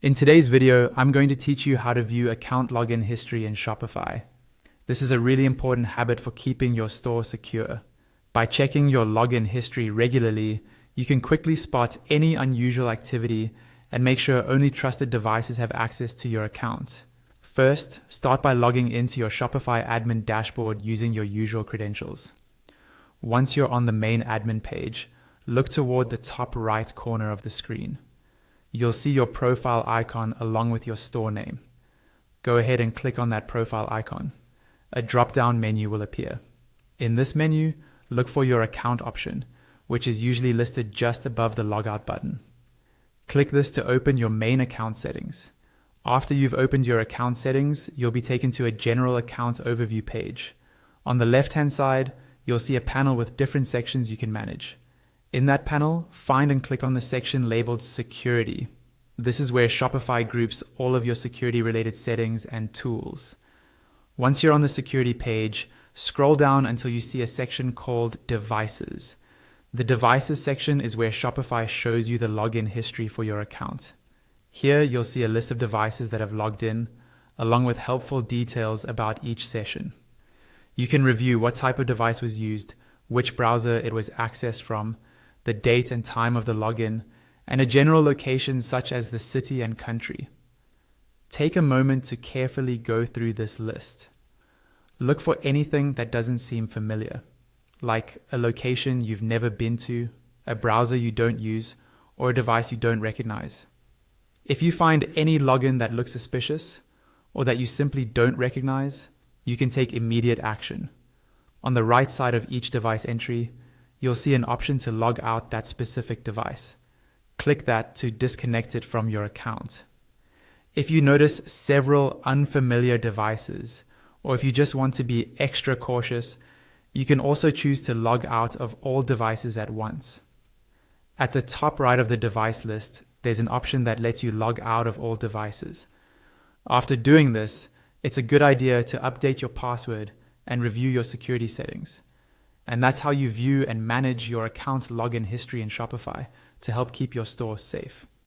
In today's video, I'm going to teach you how to view account login history in Shopify. This is a really important habit for keeping your store secure. By checking your login history regularly, you can quickly spot any unusual activity and make sure only trusted devices have access to your account. First, start by logging into your Shopify admin dashboard using your usual credentials. Once you're on the main admin page, look toward the top right corner of the screen. You'll see your profile icon along with your store name. Go ahead and click on that profile icon. A drop-down menu will appear. In this menu, look for your account option, which is usually listed just above the logout button. Click this to open your main account settings. After you've opened your account settings, you'll be taken to a general account overview page. On the left-hand side, you'll see a panel with different sections you can manage. In that panel, find and click on the section labeled Security. This is where Shopify groups all of your security-related settings and tools. Once you're on the security page, scroll down until you see a section called Devices. The Devices section is where Shopify shows you the login history for your account. Here, you'll see a list of devices that have logged in, along with helpful details about each session. You can review what type of device was used, which browser it was accessed from, the date and time of the login, and a general location such as the city and country. Take a moment to carefully go through this list. Look for anything that doesn't seem familiar, like a location you've never been to, a browser you don't use, or a device you don't recognize. If you find any login that looks suspicious, or that you simply don't recognize, you can take immediate action. On the right side of each device entry, you'll see an option to log out that specific device. Click that to disconnect it from your account. If you notice several unfamiliar devices, or if you just want to be extra cautious, you can also choose to log out of all devices at once. At the top right of the device list, there's an option that lets you log out of all devices. After doing this, it's a good idea to update your password and review your security settings. And that's how you view and manage your account's login history in Shopify to help keep your store safe.